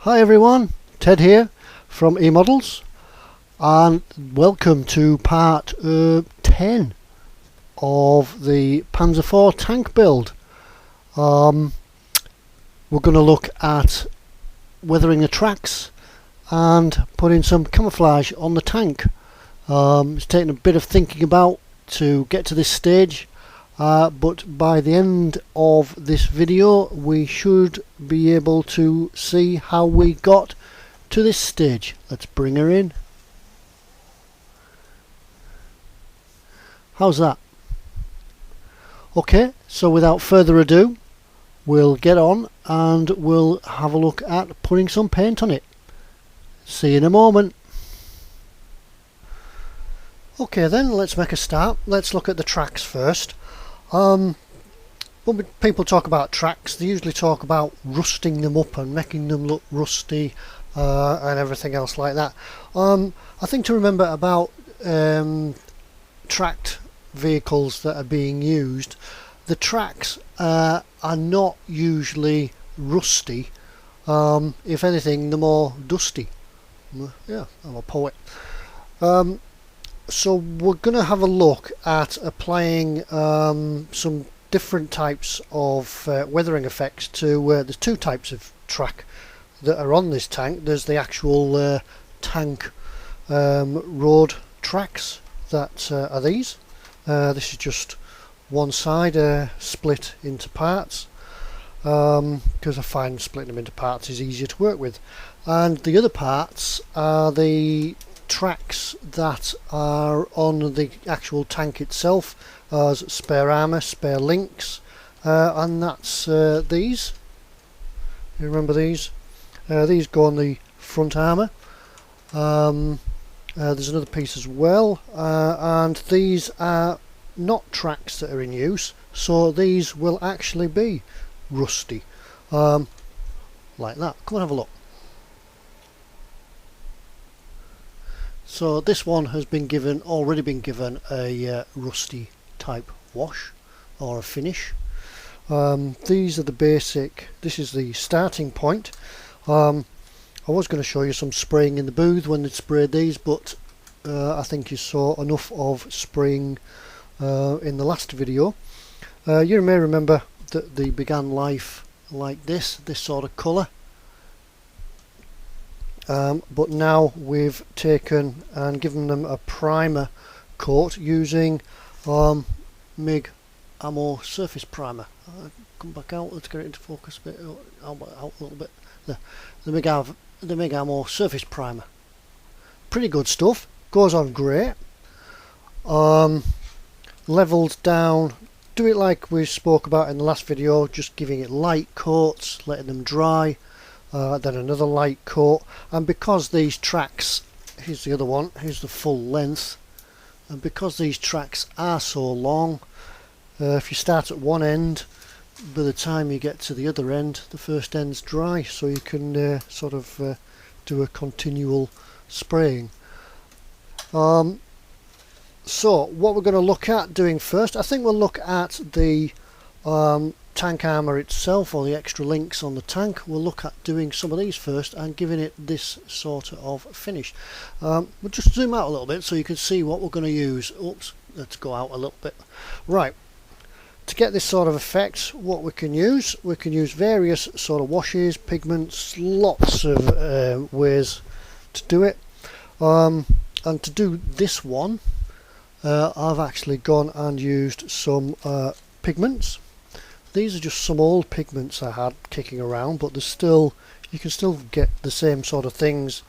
Hi everyone, Ted here from eModels, and welcome to part 10 of the Pz.Kpfw.IV tank build. We're going to look at weathering the tracks and putting some camouflage on the tank. It's taken a bit of thinking about to get to this stage, but by the end of this video we should be able to see how we got to this stage. Let's bring her in. How's that? Okay, so without further ado, we'll get on and we'll have a look at putting some paint on it. See you in a moment. Okay then, let's make a start. Let's look at the tracks first. When people talk about tracks, they usually talk about rusting them up and making them look rusty and everything else like that. I think to remember about tracked vehicles that are being used, the tracks are not usually rusty. If anything, they're more dusty. Yeah, I'm a poet. So we're going to have a look at applying some different types of weathering effects to there's two types of track that are on this tank. There's the actual tank road tracks that are these. This is just one side split into parts, because I find splitting them into parts is easier to work with, and the other parts are the tracks that are on the actual tank itself as spare armour, spare links, and that's these. You remember these? These go on the front armour. There's another piece as well, and these are not tracks that are in use, so these will actually be rusty, like that. Come and have a look. So this one has been already been given a rusty type wash or a finish. These are the basic. This is the starting point. I was going to show you some spraying in the booth when they sprayed these, but I think you saw enough of spraying in the last video. You may remember that they began life like this sort of colour. But now we've taken and given them a primer coat using MIG Ammo Surface Primer. Come back out, let's get it into focus a bit, out a little bit. The MIG Ammo Surface Primer. Pretty good stuff, goes on great. Levels down, do it like we spoke about in the last video, just giving it light coats, letting them dry. Then another light coat, and because these tracks, here's the other one, here's the full length, and because these tracks are so long, if you start at one end, by the time you get to the other end, the first end's dry, so you can sort of do a continual spraying. So what we're going to look at doing first, I think we'll look at the tank armour itself, or the extra links on the tank. We'll look at doing some of these first and giving it this sort of finish. We'll just zoom out a little bit so you can see what we're going to use. Oops, let's go out a little bit. Right, to get this sort of effect, what we can use various sort of washes, pigments, lots of ways to do it. And to do this one, I've actually gone and used some pigments. These are just some old pigments I had kicking around, but there's still, you can still get the same sort of things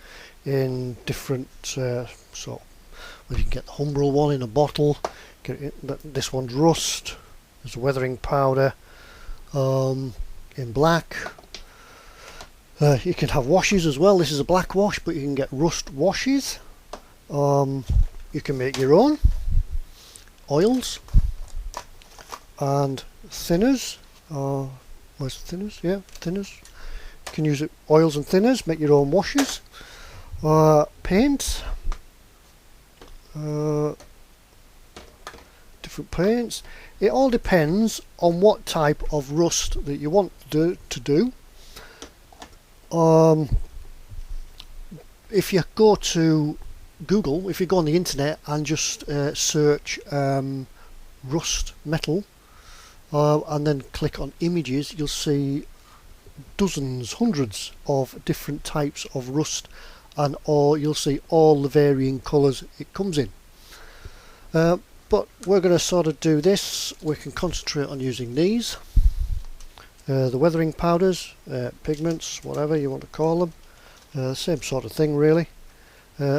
in different you can get the Humbrol one in a bottle, this one's rust, there's a weathering powder in black. You can have washes as well. This is a black wash, but you can get rust washes. You can make your own oils and thinners. Where's thinners? Yeah, thinners. You can use it, oils and thinners, make your own washes. Paint, different paints. It all depends on what type of rust that you want to do. if you go to Google, if you go on the internet and just search rust metal and then click on images, you'll see dozens, hundreds of different types of rust, and you'll see all the varying colours it comes in. But we're going to sort of do this. We can concentrate on using these, the weathering powders, pigments, whatever you want to call them, same sort of thing really.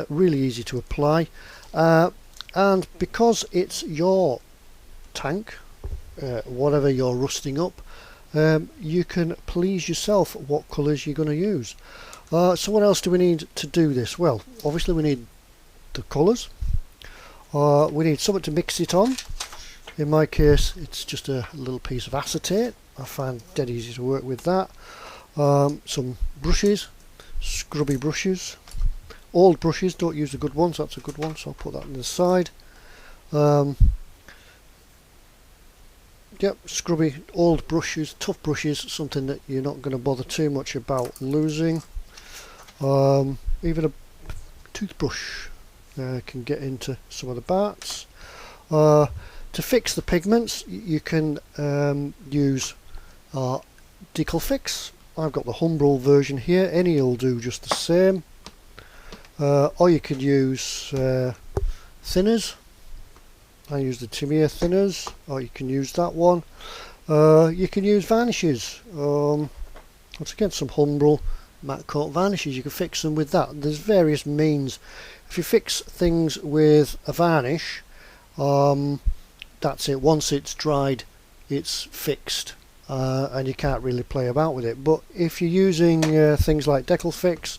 Really easy to apply, and because it's your tank, whatever you're rusting up, you can please yourself what colours you're going to use. So what else do we need to do this? Well, obviously we need the colours. We need something to mix it on. In my case, it's just a little piece of acetate. I find dead easy to work with that. Some brushes, scrubby brushes, old brushes. Don't use the good ones. That's a good one, so I'll put that on the side. Yep, scrubby old brushes, tough brushes, something that you're not going to bother too much about losing. Even a toothbrush can get into some of the parts. To fix the pigments, you can use Pz.Kpfw.IV. I've got the Humbrol version here. Any will do just the same. Or you could use thinners. I use the Timir thinners, or you can use that one. You can use varnishes. Once again, some Humbrol matte coat varnishes. You can fix them with that. There's various means. If you fix things with a varnish, that's it. Once it's dried, it's fixed, and you can't really play about with it. But if you're using things like Pz.Kpfw.IV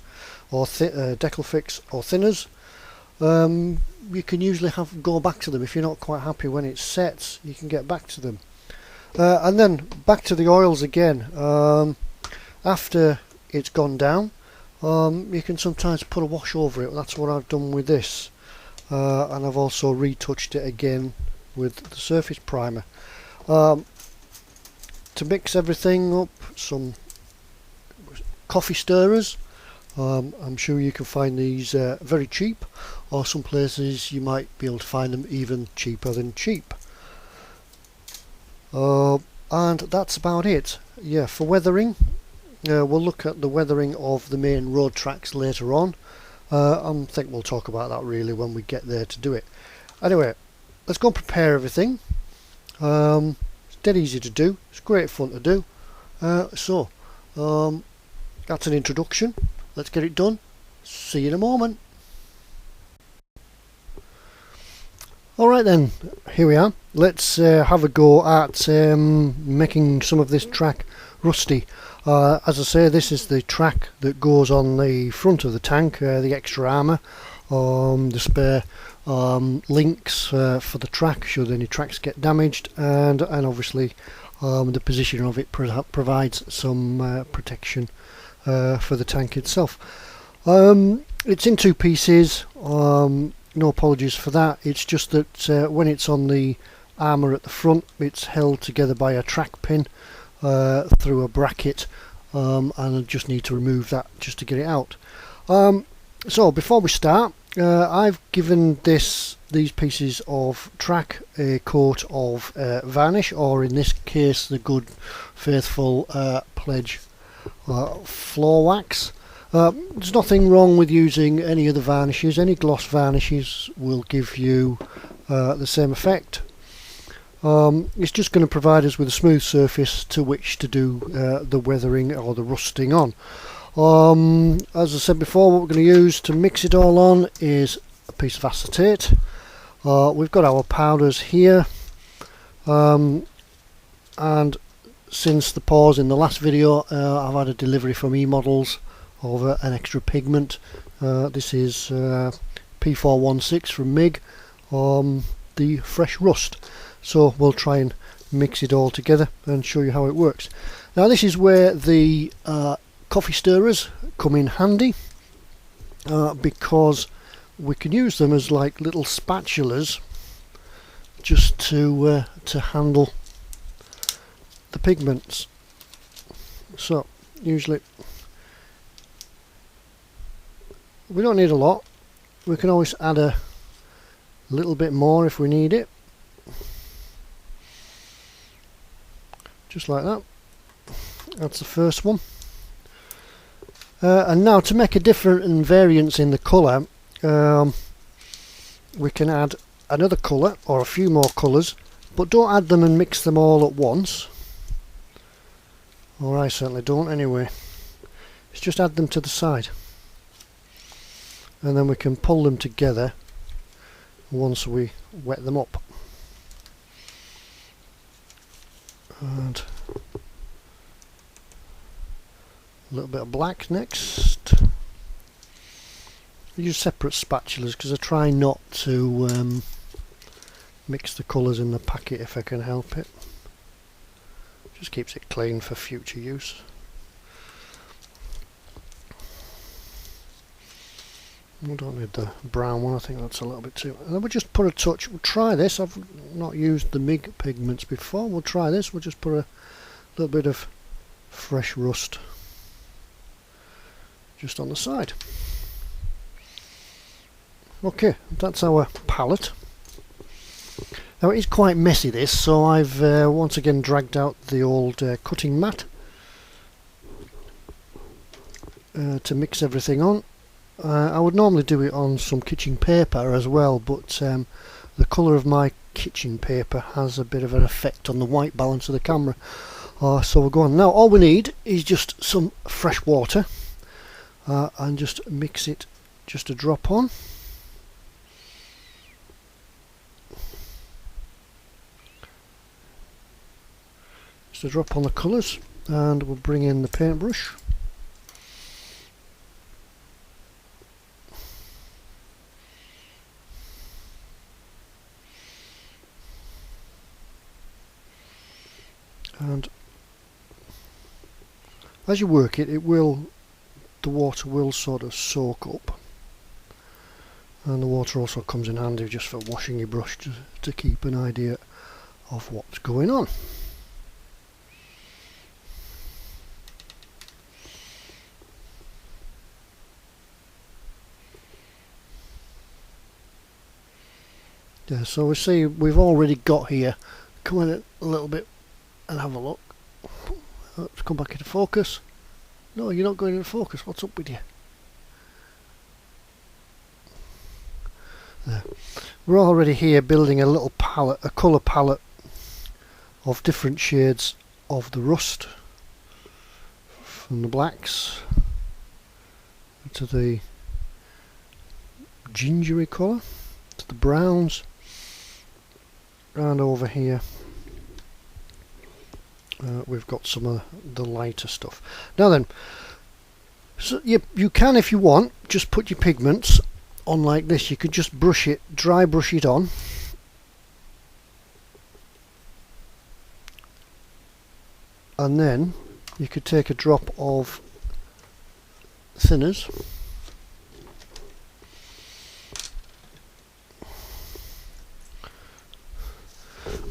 or Pz.Kpfw.IV or thinners, you can usually go back to them. If you're not quite happy when it sets, you can get back to them. And then back to the oils again. After it's gone down, you can sometimes put a wash over it. That's what I've done with this, and I've also retouched it again with the surface primer. To mix everything up, some coffee stirrers. I'm sure you can find these very cheap, or some places you might be able to find them even cheaper than cheap. And that's about it. Yeah, for weathering, we'll look at the weathering of the main road tracks later on. I think we'll talk about that really when we get there to do it. Anyway, let's go and prepare everything. It's dead easy to do. It's great fun to do. So that's an introduction. Let's get it done. See you in a moment. Alright then, here we are. Let's have a go at making some of this track rusty. As I say, this is the track that goes on the front of the tank, the extra armour, the spare links for the track should any tracks get damaged, and obviously the position of it provides some protection for the tank itself. It's in two pieces. No apologies for that. It's just that when it's on the armour at the front, it's held together by a track pin through a bracket, and I just need to remove that just to get it out. So before we start, I've given these pieces of track a coat of varnish, or in this case the good faithful Pledge floor wax. There's nothing wrong with using any other varnishes. Any gloss varnishes will give you the same effect. It's just going to provide us with a smooth surface to which to do the weathering or the rusting on. As I said before, what we're going to use to mix it all on is a piece of acetate. We've got our powders here, and since the pause in the last video, I've had a delivery from eModels of an extra pigment. This is P416 from MIG, the fresh rust. So we'll try and mix it all together and show you how it works. Now this is where the coffee stirrers come in handy, because we can use them as like little spatulas just to handle the pigments. So usually We don't need a lot. We can always add a little bit more if we need it. Just like that. That's the first one. And now to make a different variance in the colour, we can add another colour or a few more colours, but don't add them and mix them all at once, or I certainly don't anyway. It's just add them to the side, and then we can pull them together once we wet them up. And a little bit of black next. I use separate spatulas because I try not to mix the colours in the packet if I can help it. Just keeps it clean for future use. We don't need the brown one, I think that's a little bit too. And then we'll just put a touch, we'll try this, I've not used the MIG pigments before, we'll try this, we'll just put a little bit of fresh rust just on the side. Okay, that's our palette. Now it is quite messy this, so I've once again dragged out the old cutting mat to mix everything on. I would normally do it on some kitchen paper as well, but the colour of my kitchen paper has a bit of an effect on the white balance of the camera. So we'll go on. Now all we need is just some fresh water and just mix it just a drop on. Just a drop on the colours, and we'll bring in the paintbrush. And as you work it, the water will sort of soak up, and the water also comes in handy just for washing your brush to keep an idea of what's going on. Yeah, so we see we've already got here. Come in a little bit and have a look. Let's come back into focus. No, you're not going into focus. What's up with you? There. We're already here building a little palette, a colour palette of different shades of the rust, from the blacks to the gingery colour to the browns, and over here we've got some of the lighter stuff. Now then, so you can, if you want, just put your pigments on like this. You could just brush it, dry brush it on, and then you could take a drop of thinners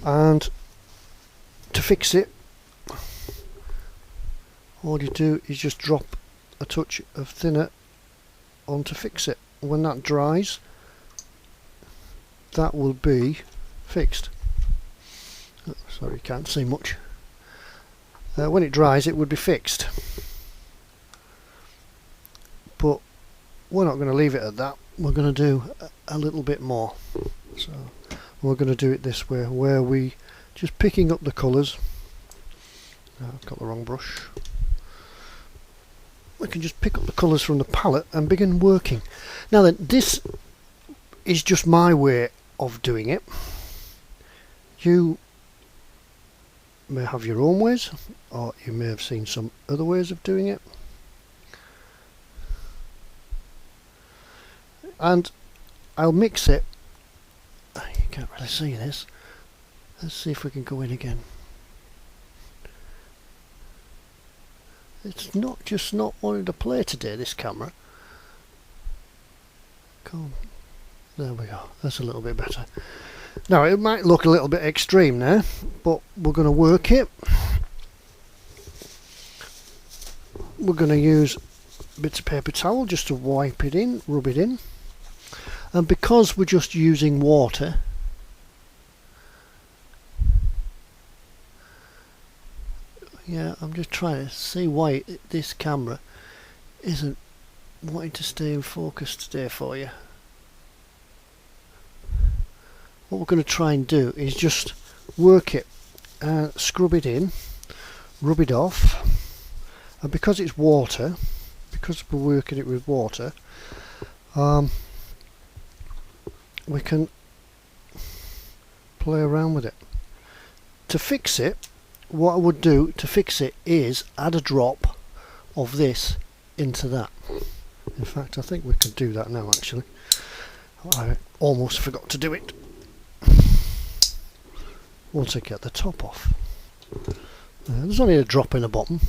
and to fix it, all you do is just drop a touch of thinner on to fix it. When that dries, that will be fixed. Oh, sorry, you can't see much. When it dries, it would be fixed, but we're not going to leave it at that. We're going to do a little bit more. So we're going to do it this way, where we just picking up the colours. I've got the wrong brush. We can just pick up the colours from the palette and begin working. Now then, this is just my way of doing it. You may have your own ways, or you may have seen some other ways of doing it. And I'll mix it. You can't really see this. Let's see if we can go in again. It's not wanting to play today, this camera. Come on. There we go. That's a little bit better. Now it might look a little bit extreme now, but we're going to work it. We're going to use bits of paper towel just to wipe it in, rub it in. And because we're just using water, yeah, I'm just trying to see why this camera isn't wanting to stay in focus today for you. What we're going to try and do is just work it, scrub it in, rub it off, and because it's water, because we're working it with water, we can play around with it. To fix it, what I would do to fix it is add a drop of this into that. In fact, I think we can do that now actually. I almost forgot to do it. Once I get the top off. There's only a drop in the bottom.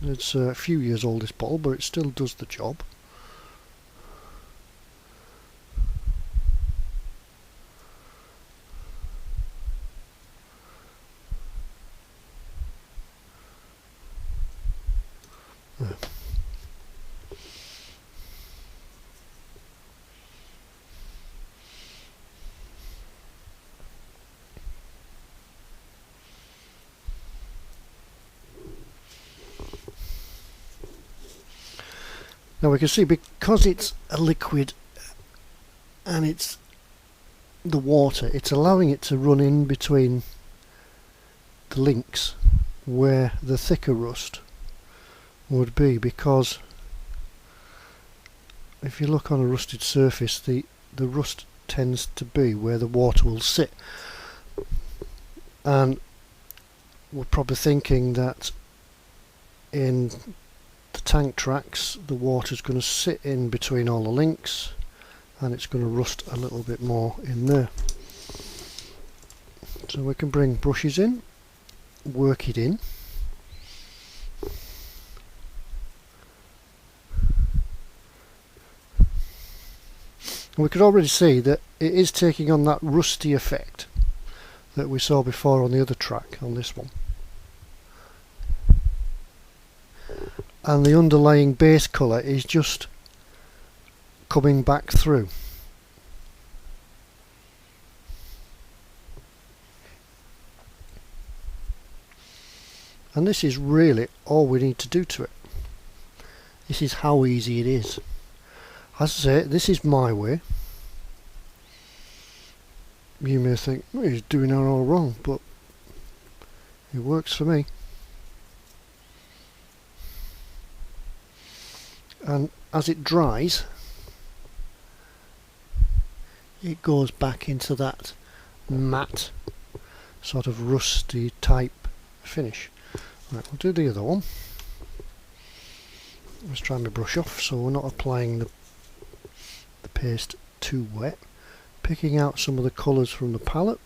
It's a few years old, this bottle, but it still does the job. There. Now we can see, because it's a liquid and it's the water, it's allowing it to run in between the links where the thicker rust would be, because if you look on a rusted surface, the rust tends to be where the water will sit, and we're probably thinking that in the tank tracks the water's going to sit in between all the links and it's going to rust a little bit more in there. So we can bring brushes in, work it in, and we could already see that it is taking on that rusty effect that we saw before on the other track, on this one. And the underlying base colour is just coming back through. And this is really all we need to do to it. This is how easy it is. As I say, this is my way. You may think, well, he's doing it all wrong, but it works for me. And as it dries, it goes back into that matte sort of rusty type finish. Right, we'll do the other one. Let's try my brush off so we're not applying the paste too wet. Picking out some of the colours from the palette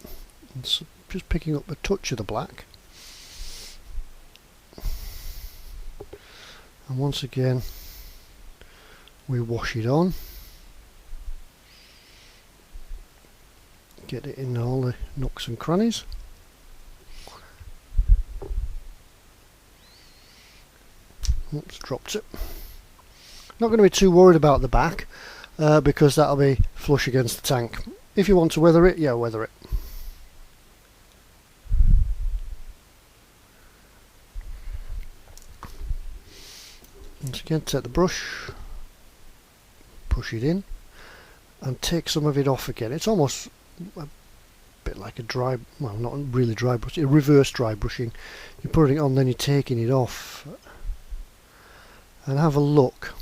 and just picking up a touch of the black. And once again we wash it on, get it in all the nooks and crannies. Oops, dropped it. Not going to be too worried about the back because that'll be flush against the tank. If you want to weather it, yeah, weather it. Once again, take the brush, push it in and take some of it off again. It's almost a bit like a dry, well, not really dry brush, a reverse dry brushing. You're putting it on, then you're taking it off, and have a look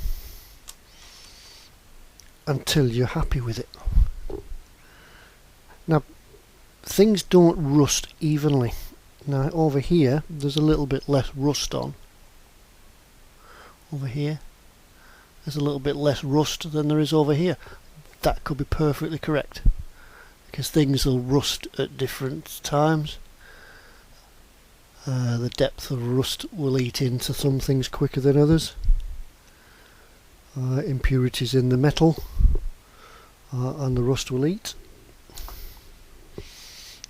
until you're happy with it. Now, things don't rust evenly. Now over here there's a little bit less rust on. Over here there's a little bit less rust than there is over here. That could be perfectly correct, because things will rust at different times. The depth of rust will eat into some things quicker than others. Impurities in the metal and the rust will eat.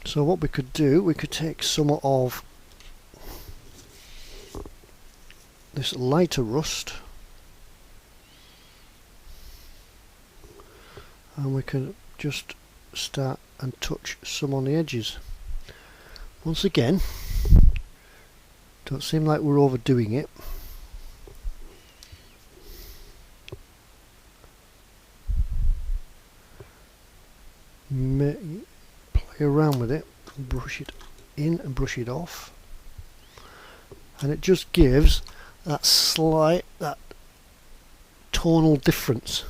So what we could do, we could take some of this lighter rust and we can just start and touch some on the edges. Once again, don't seem like we're overdoing it. Play around with it, brush it in and brush it off, and it just gives that tonal difference.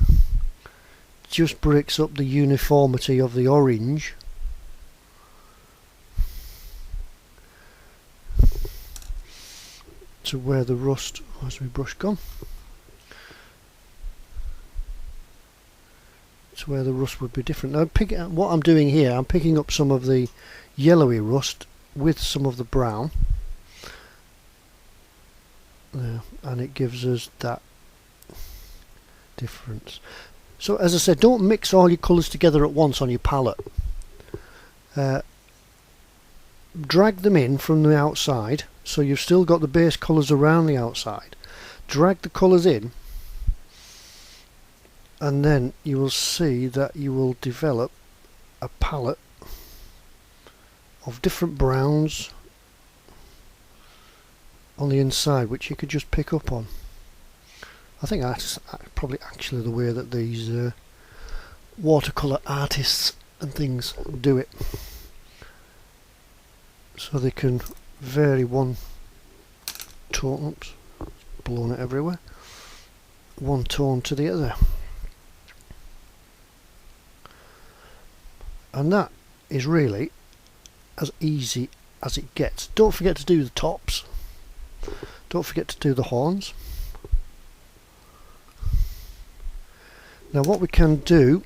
Just breaks up the uniformity of the orange to where the rust, where's my brush gone? To where the rust would be different. Now what I'm doing here, I'm picking up some of the yellowy rust with some of the brown there, and it gives us that difference. So as I said, don't mix all your colours together at once on your palette. Drag them in from the outside, so you've still got the base colours around the outside. Drag the colours in, and then you will see that you will develop a palette of different browns on the inside, which you could just pick up on. I think that's probably actually the way that these watercolour artists and things do it, so they can vary one tone, oops, blown it everywhere, one tone to the other. And that is really as easy as it gets. Don't forget to do the tops, don't forget to do the horns. Now what we can do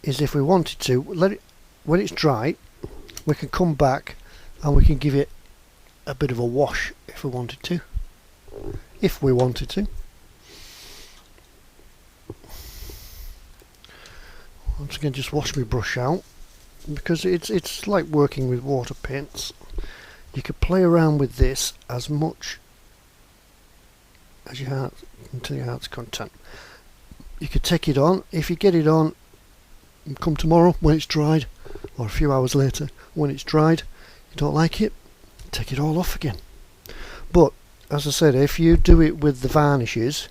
is, if we wanted to, let it, when it's dry, we can come back and we can give it a bit of a wash if we wanted to. Once again, just wash my brush out, because it's like working with water paints. You could play around with this as much as your heart, until your heart's content. You could take it on. If you get it on, come tomorrow when it's dried, or a few hours later when it's dried, you don't like it, take it all off again. But as I said, if you do it with the varnishes,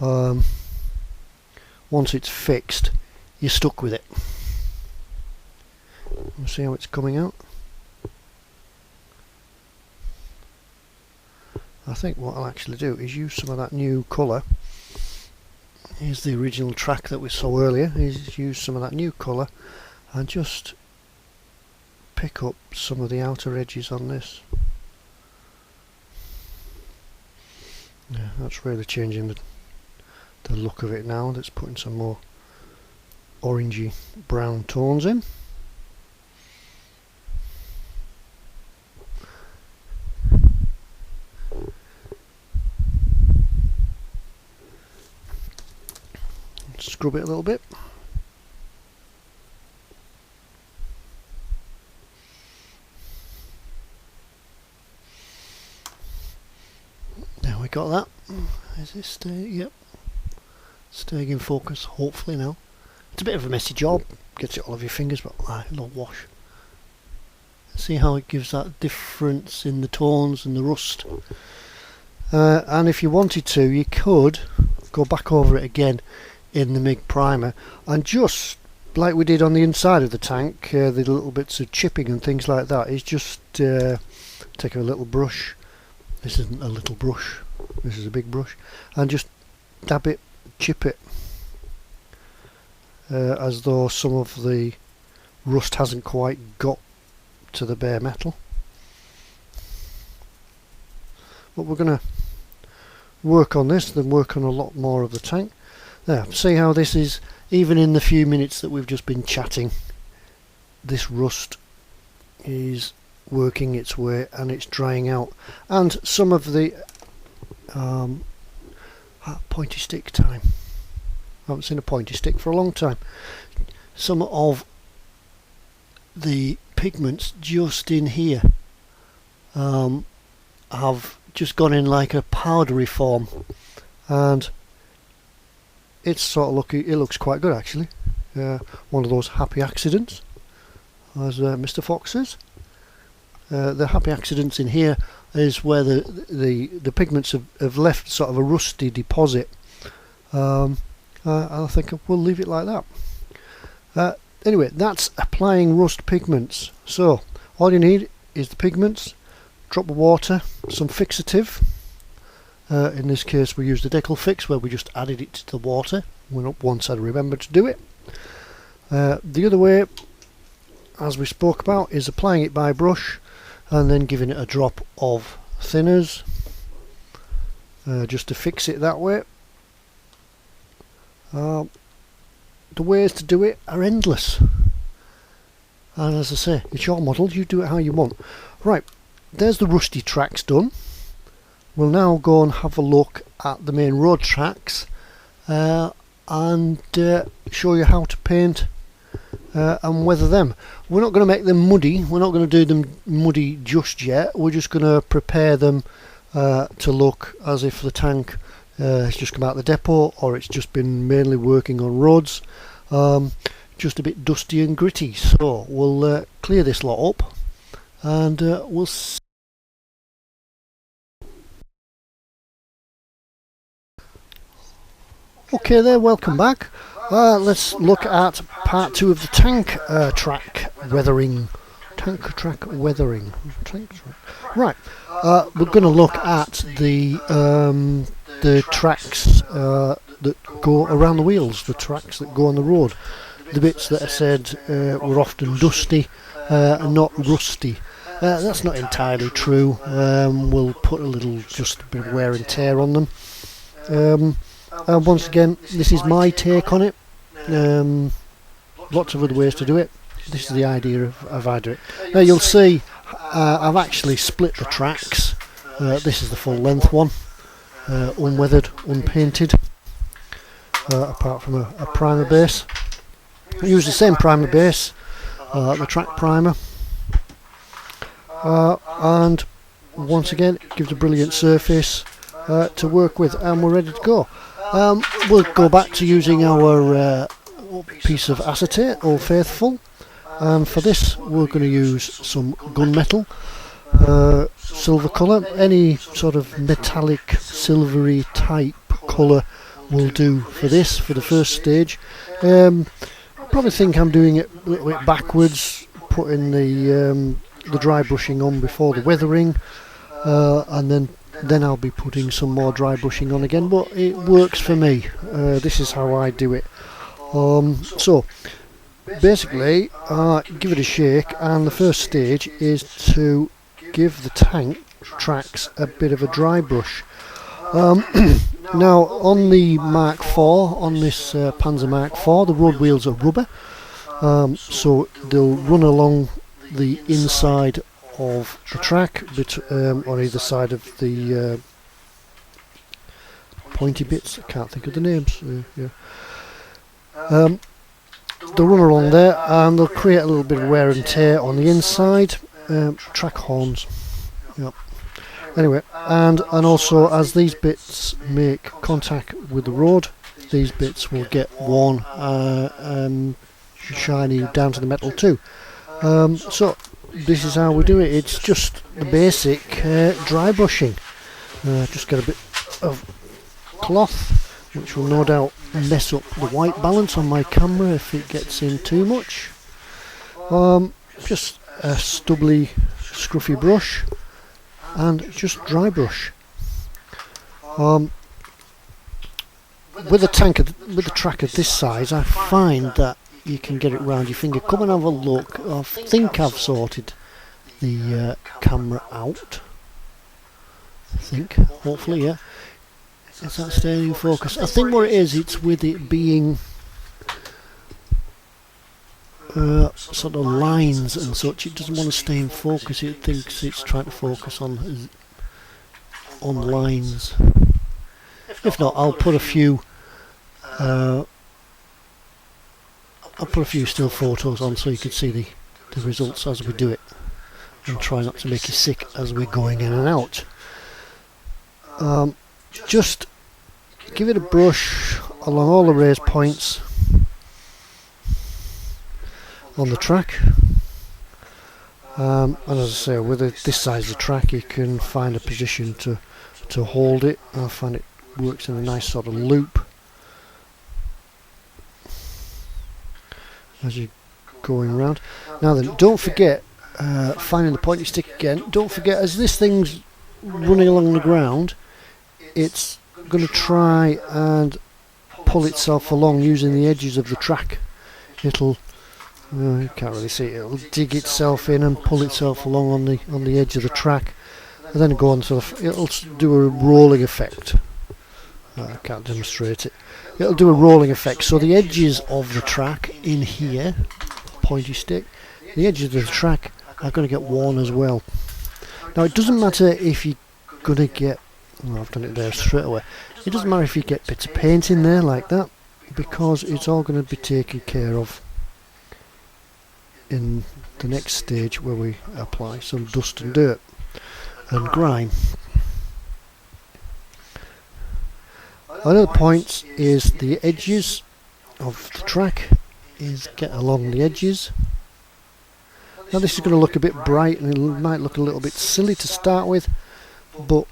once it's fixed, you're stuck with it. See how it's coming out? I think what I'll actually do is use some of that new colour. Here's the original track that we saw earlier. Is use some of that new colour and just pick up some of the outer edges on this. Yeah, that's really changing the look of it now. That's putting some more orangey brown tones in. Scrub it a little bit. There, we got that. Is this staying? Yep. Staying in focus, hopefully now. It's a bit of a messy job. Gets it all over your fingers, but it'll wash. See how it gives that difference in the tones and the rust. And if you wanted to, you could go back over it again in the MIG primer, and just like we did on the inside of the tank, the little bits of chipping and things like that, is just take a little brush. This isn't a little brush, this is a big brush, and just dab it, chip it, as though some of the rust hasn't quite got to the bare metal. But we're going to work on this, then work on a lot more of the tank. There, see how this is, even in the few minutes that we've just been chatting, this rust is working its way and it's drying out. And some of the pointy stick time. I haven't seen a pointy stick for a long time. Some of the pigments just in here have just gone in like a powdery form, and it's sort of it looks quite good actually. One of those happy accidents, as Mr. Fox says. The happy accidents in here is where the pigments have left sort of a rusty deposit. I think we'll leave it like that. Anyway, that's applying rust pigments. So all you need is the pigments, drop of water, some fixative. In this case we used the decal fix, where we just added it to the water once I remembered to do it. The other way, as we spoke about, is applying it by brush and then giving it a drop of thinners just to fix it that way. The ways to do it are endless, and as I say, it's your model, you do it how you want. Right, there's the rusty tracks done. We'll now go and have a look at the main road tracks and show you how to paint and weather them. We're not going to make them muddy, we're not going to do them muddy just yet, we're just going to prepare them to look as if the tank has just come out of the depot, or it's just been mainly working on roads, just a bit dusty and gritty. So we'll clear this lot up and we'll see. Okay there, welcome back. Let's look at part 2 of the tank track weathering. Tank track weathering. Right, we're going to look at the tracks that go around the wheels, the tracks that go on the road, the bits that I said were often dusty and not rusty. That's not entirely true. We'll put just a bit of wear and tear on them. Once again, this is my take on it. Lots of other ways to do it. This is the idea of how I do it. Now you'll see I've actually split the tracks. This is the full length one, unweathered, unpainted, apart from a primer base. I use the same primer base, the track primer, and once again it gives a brilliant surface to work with, and we're ready to go. We'll go back to using our piece of acetate, Old Faithful, and for this we're going to use some gunmetal, silver colour. Any sort of metallic silvery type colour will do for this, for the first stage. Probably think I'm doing it a little bit backwards, putting the dry brushing on before the weathering, and then I'll be putting some more dry brushing on again, but it works for me. This is how I do it. So basically give it a shake, and the first stage is to give the tank tracks a bit of a dry brush. Now on the Mark IV, on this Panzer Mark IV, the road wheels are rubber, so they'll run along the inside of the track, on either side of the pointy bits. I can't think of the names. They'll run along there and they'll create a little bit of wear and tear on the inside. Track horns. Yep. Anyway, and also as these bits make contact with the road, these bits will get worn shiny down to the metal too. So this is how we do it. It's just the basic dry brushing. Just get a bit of cloth, which will no doubt mess up the white balance on my camera if it gets in too much. Just a stubbly, scruffy brush, and just dry brush. With a track of this size, I find that you can get it round your finger. Come and have a look. I think I've sorted the camera out. I think, hopefully, yeah. Is that staying in focus? I think what it is, it's with it being sort of lines and such, it doesn't want to stay in focus. It thinks it's trying to focus on lines. If not, I'll put a few still photos on so you can see the results as we do it, and try not to make you sick as we're going in and out. Just give it a brush along all the raised points on the track. And as I say, with this size of the track, you can find a position to hold it. I find it works in a nice sort of loop as you're going around. Now then, don't forget, finding the pointy stick again, don't forget, as this thing's running along the ground, it's going to try and pull itself along using the edges of the track. It'll you can't really see it. It'll dig itself in and pull itself along on the edge of the track, and then go on it'll do a rolling effect. I can't demonstrate it. It'll do a rolling effect. So the edges of the track in here, pointy stick, the edges of the track are going to get worn as well. Now it doesn't matter if you're going to get, I've done it there straight away. It doesn't matter if you get bits of paint in there like that, because it's all going to be taken care of in the next stage where we apply some dust and dirt and grime. Another point is the edges of the track, is get along the edges. Now this is going to look a bit bright and it might look a little bit silly to start with, but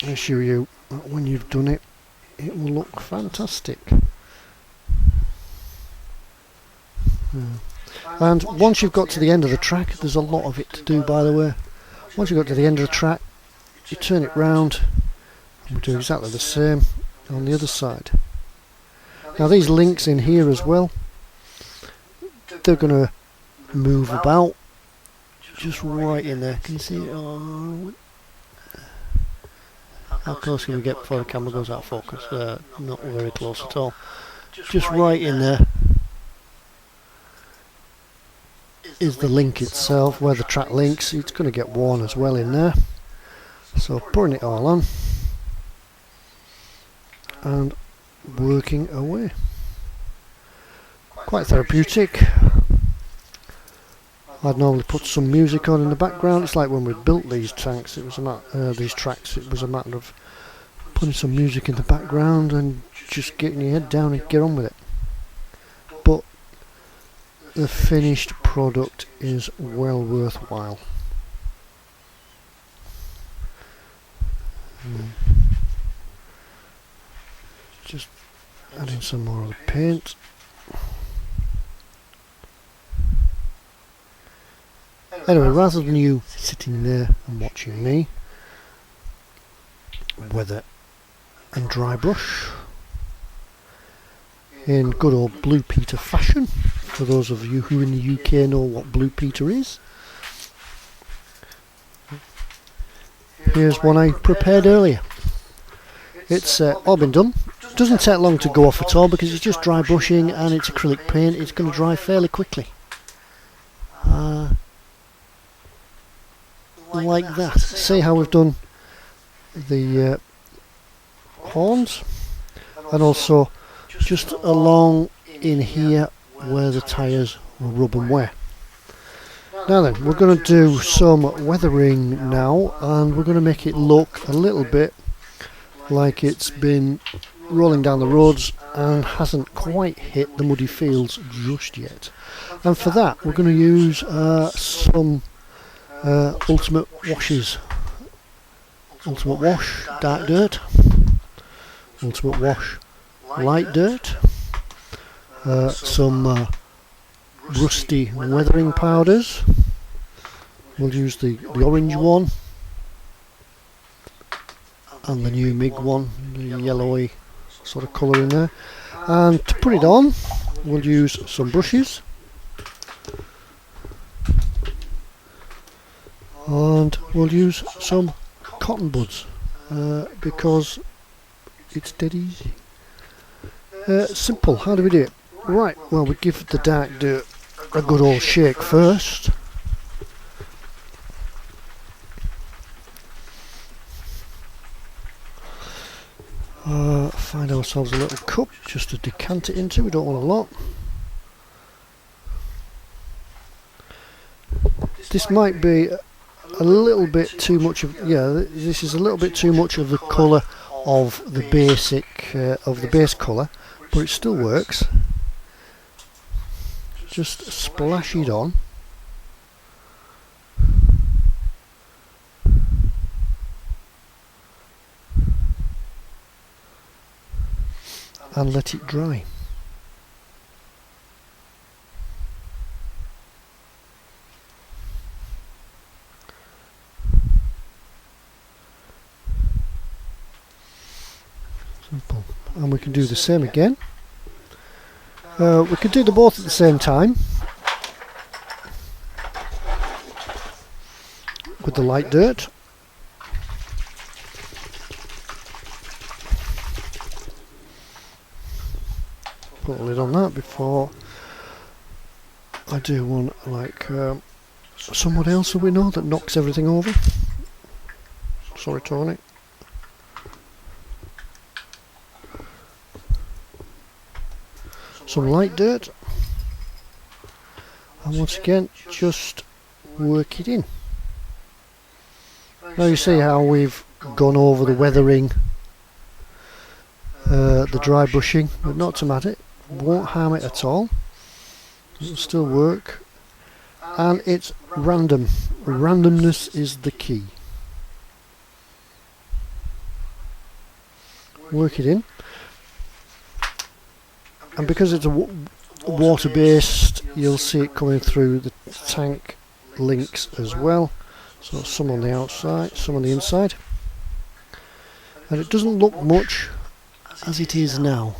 I assure you when you've done it, it will look fantastic. And once you've got to the end of the track, there's a lot of it to do, by the way. Once you've got to the end of the track, you turn it round and we do exactly the same on the other side. Now these links in here as well, they're going to move about just right in there. Can you see it? Oh, how close can we get before the camera goes out of focus? Not very close at all. Just right in there is the link itself, where the track links. It's going to get worn as well in there. So putting it all on and working away. Quite therapeutic. I'd normally put some music on in the background. It's like when we built these tanks, it was these tracks. It was a matter of putting some music in the background and just getting your head down and get on with it. But the finished product is well worthwhile. Just adding some more of the paint. Anyway, rather than you sitting there and watching me weather and dry brush in good old Blue Peter fashion, for those of you who in the UK know what Blue Peter is, here's one I prepared earlier. It's all been done. Doesn't take long to go off at all because it's just dry brushing and it's acrylic paint. It's going to dry fairly quickly. Like that. See how we've done the horns, and also just along in here where the tyres will rub and wear. Now then, we're going to do some weathering now, and we're going to make it look a little bit like it's been rolling down the roads and hasn't quite hit the muddy fields just yet. And for that we're going to use some Ultimate Washes. Ultimate Wash Dark Dirt, Ultimate Wash Light Dirt, some rusty weathering powders. We'll use the orange one and the new MIG one, the yellowy sort of colour in there. And to put it on, we'll use some brushes, and we'll use some cotton buds because it's dead easy. Simple. How do we do it? Right, well, we give the dark dirt a good old shake first. Find ourselves a little cup just to decant it into. We don't want a lot. This might be a little bit too much of, yeah, this is a little bit too much of the colour of the base colour, but it still works. Just splash it on. And let it dry. Simple. And we can do the same again. We could do them both at the same time with the light dirt. Put a lid on that before I do one like someone else who we know that knocks everything over. Sorry, Tony. Some light dirt, and once again just work it in. Now you see how we've gone over the weathering, the dry brushing, but not automatic. Won't harm it at all. It'll still work, and it's random. Randomness is the key. Work it in. And because it's a water based, you'll see it coming through the tank links as well. So some on the outside, some on the inside. And it doesn't look much as it is now,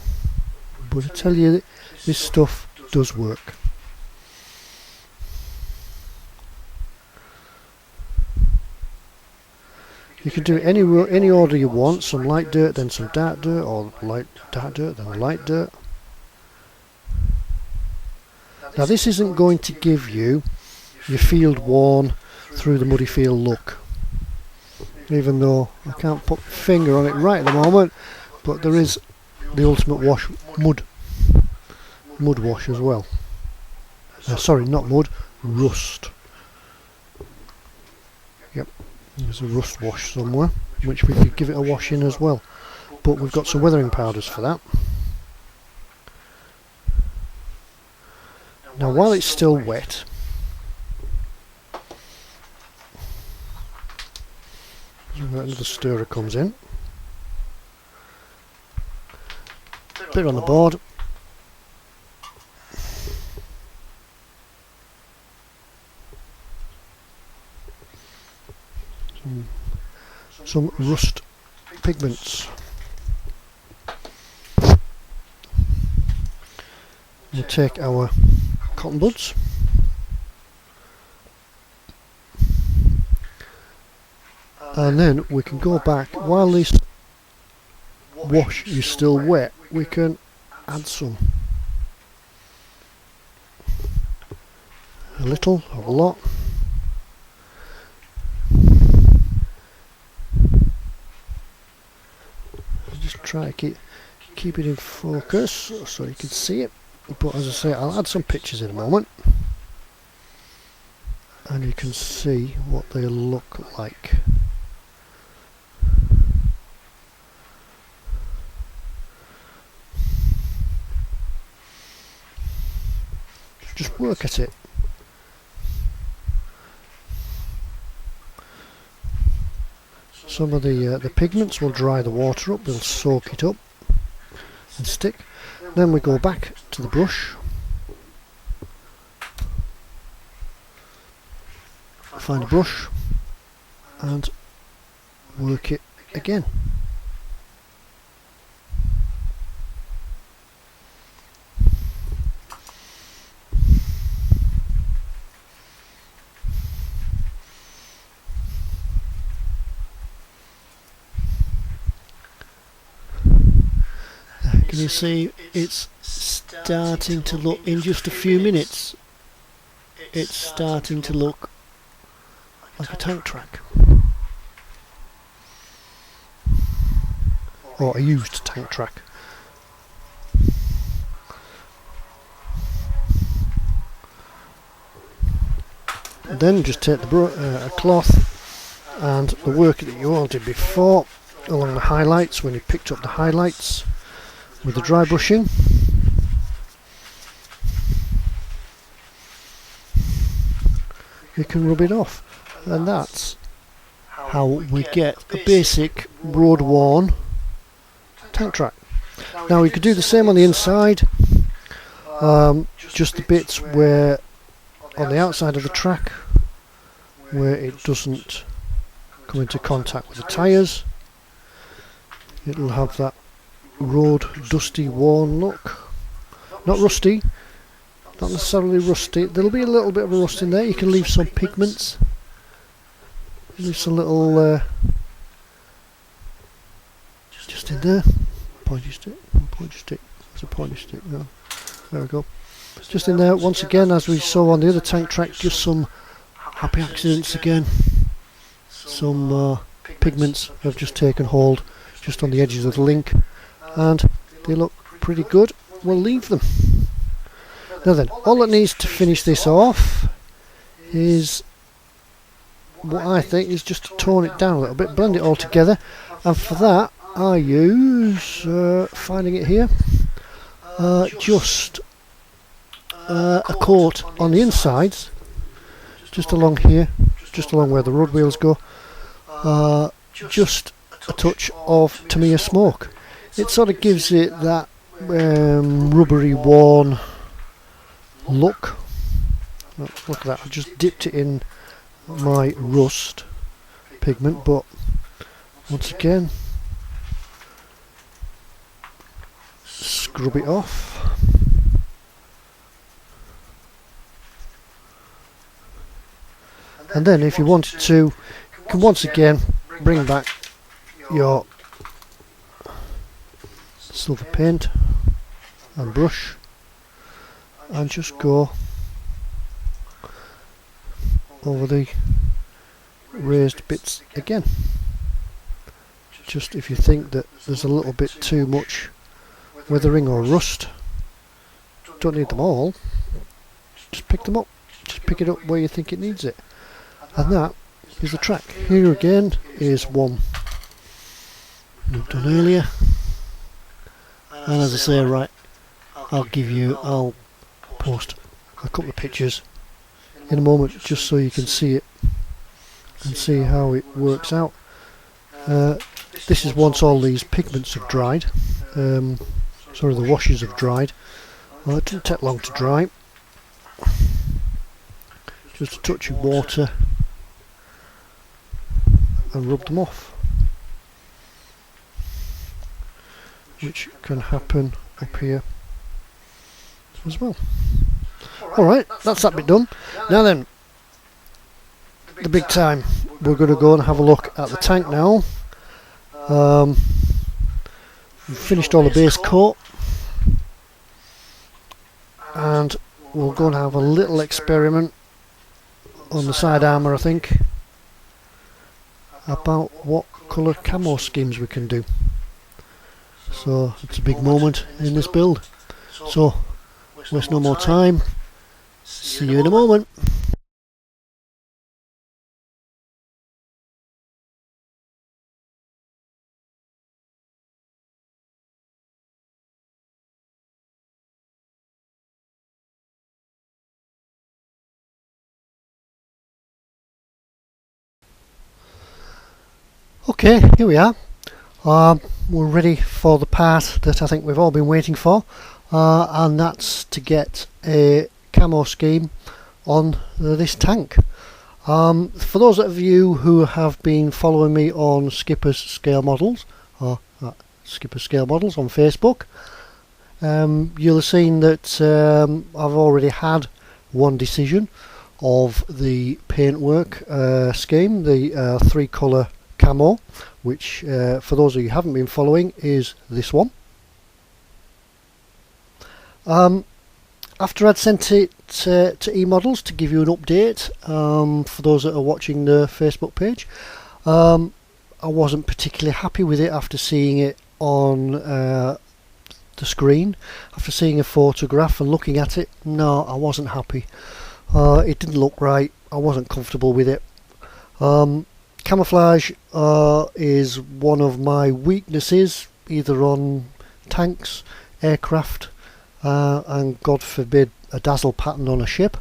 but I tell you, this stuff does work. You can do it any order you want. Some light dirt, then some dark dirt, or dark dirt, then light dirt. Now this isn't going to give you your field worn through the muddy field look, even though I can't put my finger on it right at the moment, but there is the ultimate wash, mud wash as well. Sorry, not mud, rust. Yep, there's a rust wash somewhere, which we could give it a wash in as well, but we've got some weathering powders for that. Now while it's still wet, another stirrer comes in, bit on the board, some rust pigments. We'll take our cotton buds, and then we can go back while this wash is still wet. We can add some, a little or a lot. Just try to keep it in focus so you can see it. But as I say, I'll add some pictures in a moment, and you can see what they look like. Just work at it. Some of the pigments will dry the water up, they'll soak it up and stick. Then we go back to the brush, find a brush and work it again. Can you see it's starting to look, in just a few minutes, it's starting to look like a tank track. Or a used tank track. Then just take the a cloth and the work that you wanted before along the highlights when you picked up the highlights with the dry brushing. You can rub it off, and that's how we get a basic road-worn tank track. Now you could do the same on the inside, just the bits where on the outside of the track where it doesn't come into contact with the tyres. It'll have that road dusty worn look. Not rusty, not necessarily rusty. There'll be a little bit of a rust in there. You can leave some pigments, leave some little just in there. Pointy stick, there's a pointy stick. No, there we go. Just in there once again, as we saw on the other tank track, just some happy accidents again. Some pigments have just taken hold just on the edges of the link, and they look pretty good. We'll leave them. Now then, all that needs to finish this off is what I think is just to tone it down a little bit, blend it all together, and for that I use, finding it here, just a coat on the insides, just along here, just along where the road wheels go, just a touch of Tamiya smoke. It sort of gives it that rubbery worn look. Look at that, I just dipped it in my rust pigment, but once again scrub it off. And then if you wanted to, you can once again bring back your silver paint and brush and just go over the raised bits again. Just if you think that there's a little bit too much weathering or rust, don't need them all, just pick them up, just pick it up where you think it needs it. And that is the track. Here again is one we've done earlier, and as I say, right, I'll post a couple of pictures in a moment just so you can see it and see how it works out. This is once all these pigments have dried, sorry, the washes have dried. Well, it didn't take long to dry. Just a touch of water and rub them off, which can happen up here as well. Alright, that's that bit done. Now then, the big time. We're going to go and have a look at the tank now. We've finished all the base coat, and we'll go and have a little experiment on the side armour, I think, about what colour camo schemes we can do. So it's a big moment in this build. So waste no more time. See you in a moment. Okay, here we are. We're ready for the part that I think we've all been waiting for, and that's to get a camo scheme on this tank. For those of you who have been following me on Skipper's Scale Models, or Skipper's Scale Models on Facebook, you'll have seen that I've already had one decision of the paintwork scheme, the 3-colour camo, which for those of you who haven't been following is this one. After I'd sent it to eModels to give you an update, for those that are watching the Facebook page, I wasn't particularly happy with it after seeing it on the screen. After seeing a photograph and looking at it, no, I wasn't happy. It didn't look right. I wasn't comfortable with it. Camouflage is one of my weaknesses, either on tanks, aircraft, and God forbid a dazzle pattern on a ship.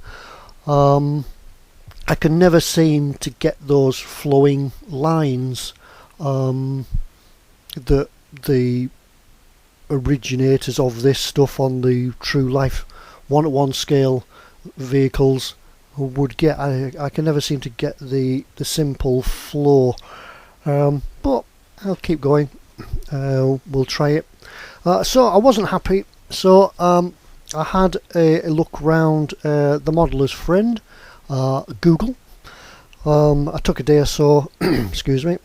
I can never seem to get those flowing lines that the originators of this stuff on the true life 1:1 scale vehicles would get. I can never seem to get the simple flow, but I'll keep going. We'll try it. So I wasn't happy, so I had a look round the modeller's friend, Google. I took a day or so excuse me,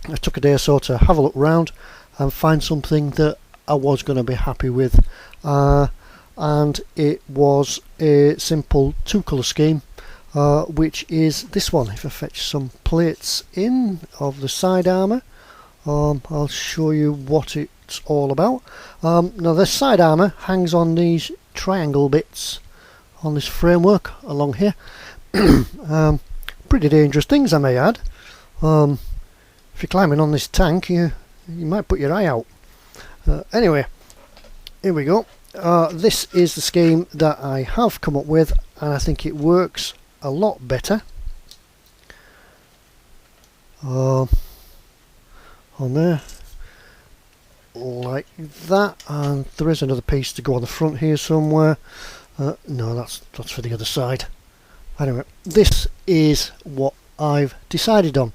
I took a day or so to have a look round and find something that I was going to be happy with, and it was a simple 2-colour scheme, which is this one. If I fetch some plates in of the side armour, I'll show you what it's all about. Now the side armour hangs on these triangle bits on this framework along here. Pretty dangerous things, I may add. If you're climbing on this tank, you might put your eye out. Anyway, here we go. This is the scheme that I have come up with, and I think it works a lot better. On there, like that, and there is another piece to go on the front here somewhere. No, that's for the other side. Anyway, this is what I've decided on.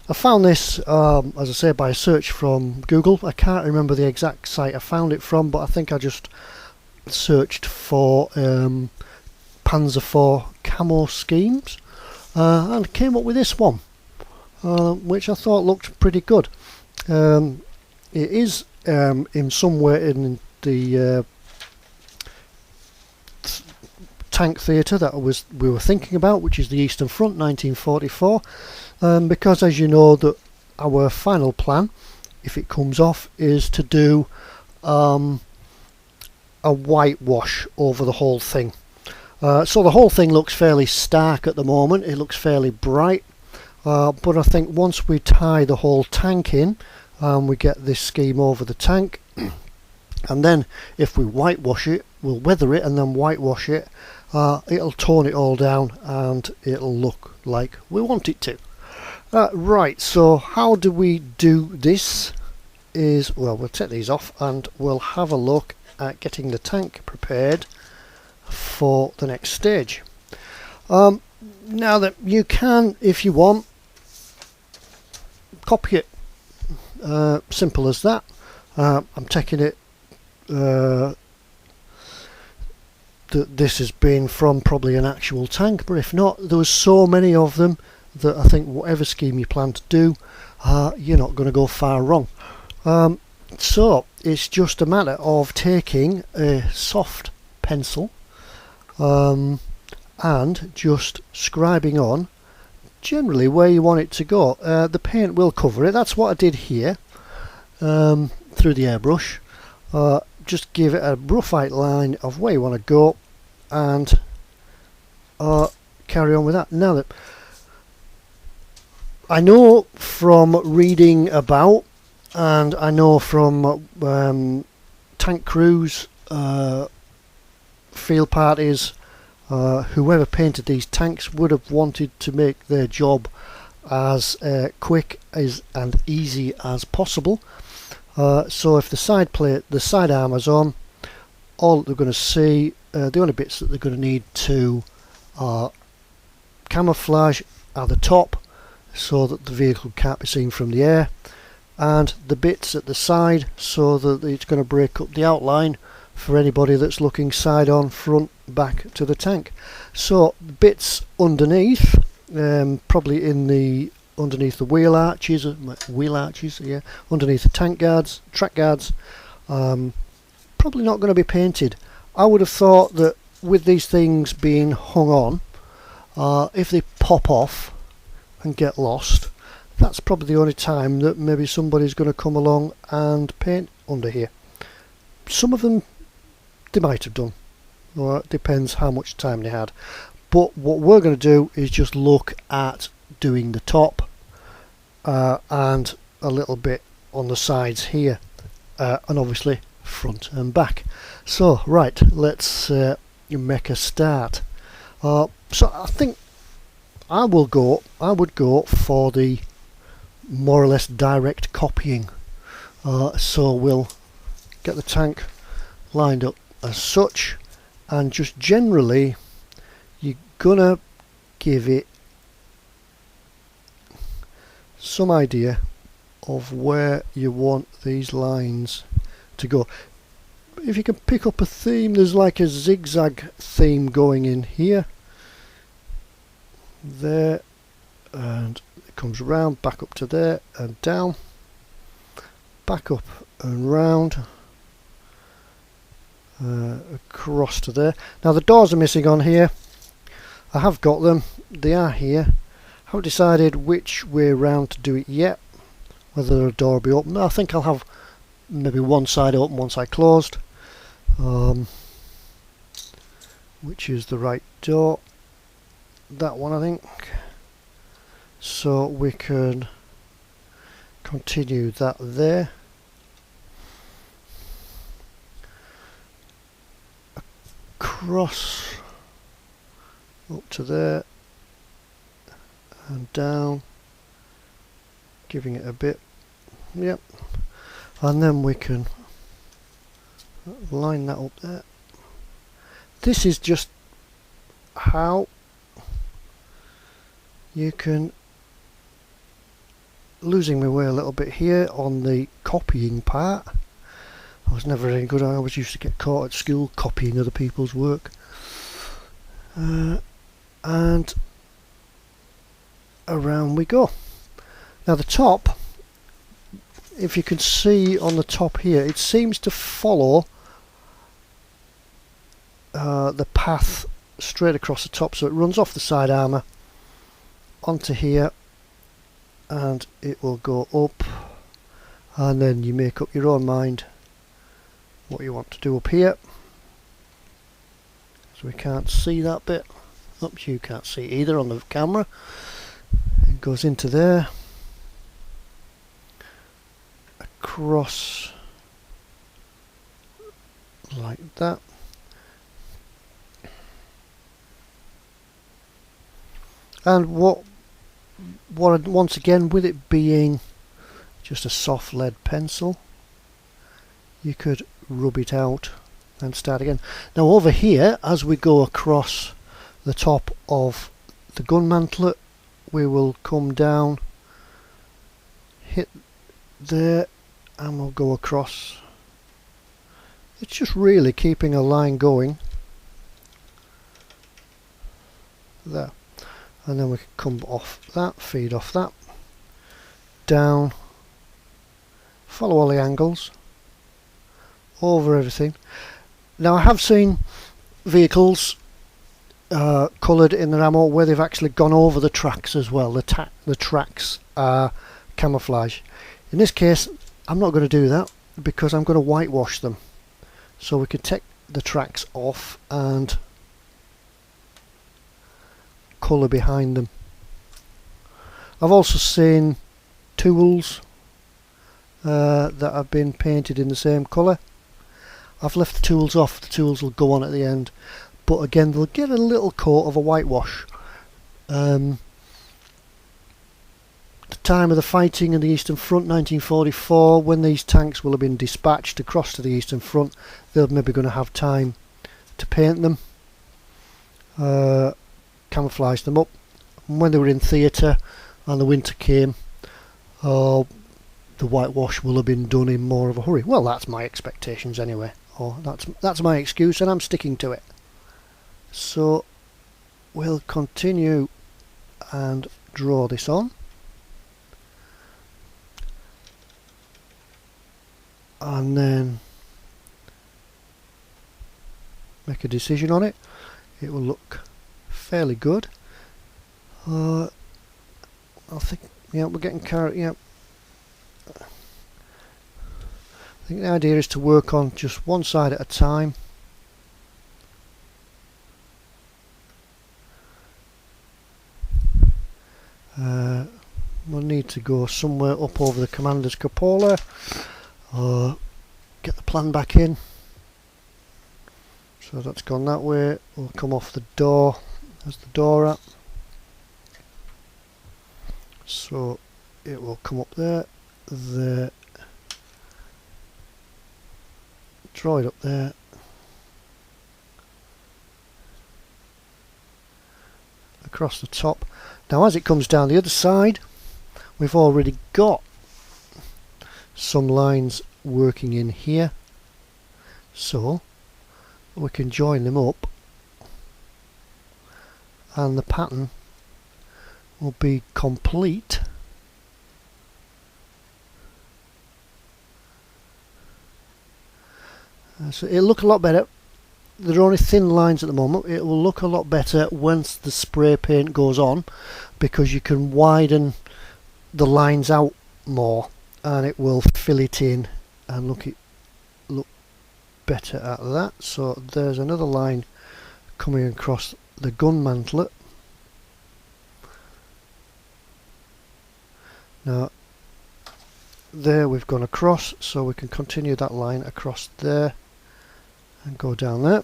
I found this, as I say, by a search from Google. I can't remember the exact site I found it from, but I think I just searched for Panzer IV camo schemes, and came up with this one, which I thought looked pretty good. It is in somewhere in the tank theatre that we were thinking about, which is the Eastern Front 1944, because as you know, that our final plan, if it comes off, is to do a whitewash over the whole thing. So the whole thing looks fairly stark at the moment. It looks fairly bright, but I think once we tie the whole tank in, we get this scheme over the tank, and then if we whitewash it, we'll weather it and then whitewash it, it'll tone it all down and it'll look like we want it to. Right, so how do we do this? Is, well, we'll take these off and we'll have a look at getting the tank prepared for the next stage. Now that you can, if you want, copy it, simple as that. I'm taking it that this has been from probably an actual tank, but if not, there was so many of them that I think whatever scheme you plan to do, you're not going to go far wrong. So it's just a matter of taking a soft pencil and just scribing on generally where you want it to go. The paint will cover it. That's what I did here, through the airbrush. Just give it a rough outline of where you want to go and carry on with that. Now that I know from reading about, and I know from tank crews, field parties, whoever painted these tanks would have wanted to make their job as quick and easy as possible. So if the side armour's on, all they're going to see, the only bits that they're going to need to camouflage are the top, so that the vehicle can't be seen from the air, and the bits at the side, so that it's going to break up the outline for anybody that's looking side on, front, back to the tank. So bits underneath, probably underneath the wheel arches, yeah, underneath the tank guards, track guards, probably not going to be painted. I would have thought that with these things being hung on, if they pop off and get lost, that's probably the only time that maybe somebody's going to come along and paint under here. Some of them they might have done, or it depends how much time they had. But what we're going to do is just look at doing the top, and a little bit on the sides here, and obviously front and back. So right, let's make a start. So I think I would go for the more or less direct copying. So we'll get the tank lined up as such, and just generally you're gonna give it some idea of where you want these lines to go. If you can pick up a theme, there's like a zigzag theme going in here, there, and it comes round back up to there and down, back up and round, across to there. Now the doors are missing on here. I have got them, they are here. I haven't decided which way round to do it yet, whether the door will be open. I think I'll have maybe one side open, one side closed, which is the right door, that one I think. So we can continue that there, across up to there and down, giving it a bit, yep, and then we can line that up there. This is just how you can, losing my way a little bit here on the copying part. I was never any good. I always used to get caught at school copying other people's work. And around we go. Now the top, if you can see on the top here, it seems to follow the path straight across the top, so it runs off the side armour onto here, and it will go up, and then you make up your own mind what you want to do up here. So we can't see that bit. Oops, you can't see either on the camera. It goes into there, across like that, and once again, with it being just a soft lead pencil, you could rub it out and start again. Now over here, as we go across the top of the gun mantlet, we will come down, hit there, and we'll go across. It's just really keeping a line going there, and then we can come off that, feed off that, down, follow all the angles, over everything. Now I have seen vehicles coloured in their ammo where they've actually gone over the tracks as well. The tracks are camouflage. In this case I'm not going to do that because I'm going to whitewash them, so we could take the tracks off and colour behind them. I've also seen tools that have been painted in the same colour. I've left the tools off, the tools will go on at the end, but again they'll get a little coat of a whitewash. The time of the fighting in the Eastern Front, 1944, when these tanks will have been dispatched across to the Eastern Front, they're maybe going to have time to paint them, camouflage them up. And when they were in theatre and the winter came, the whitewash will have been done in more of a hurry. Well, that's my expectations anyway, or that's my excuse, and I'm sticking to it. So we'll continue and draw this on, and then make a decision on it. It will look fairly good. I think, yeah, we're getting carrot. Yeah, I think the idea is to work on just one side at a time. we'll need to go somewhere up over the commander's cupola, or get the plan back in. So that's gone that way. We'll come off the door. There's the door at. So it will come up there, there, draw it up there, across the top. Now as it comes down the other side, we've already got some lines working in here, so we can join them up and the pattern will be complete. So it'll look a lot better. There are only thin lines at the moment. It will look a lot better once the spray paint goes on, because you can widen the lines out more and it will fill it in and look better at that. So there's another line coming across the gun mantlet. Now there we've gone across, so we can continue that line across there and go down there,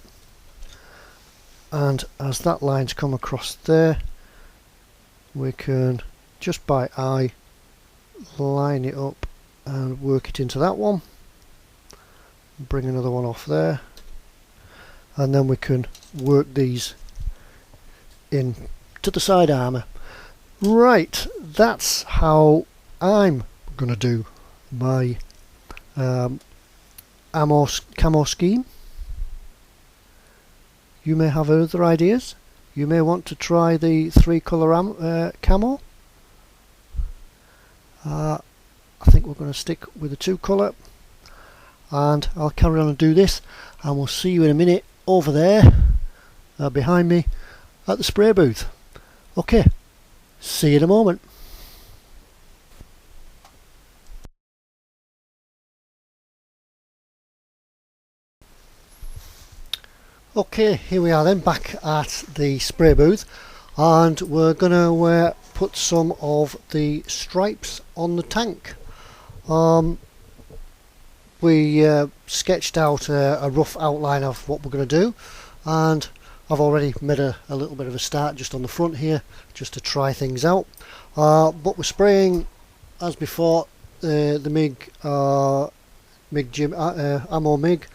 and as that line's come across there, we can just by eye line it up and work it into that one, bring another one off there, and then we can work these in to the side armour. Right, that's how I'm gonna do my camo scheme. You may have other ideas. You may want to try the 3-colour camo. I think we're going to stick with the 2-colour, and I'll carry on and do this, and we'll see you in a minute over there behind me at the spray booth. Okay, see you in a moment. Okay, here we are then, back at the spray booth, and we're going to put some of the stripes on the tank. We sketched out a rough outline of what we're going to do, and I've already made a little bit of a start just on the front here, just to try things out. But we're spraying, as before, the Ammo MIG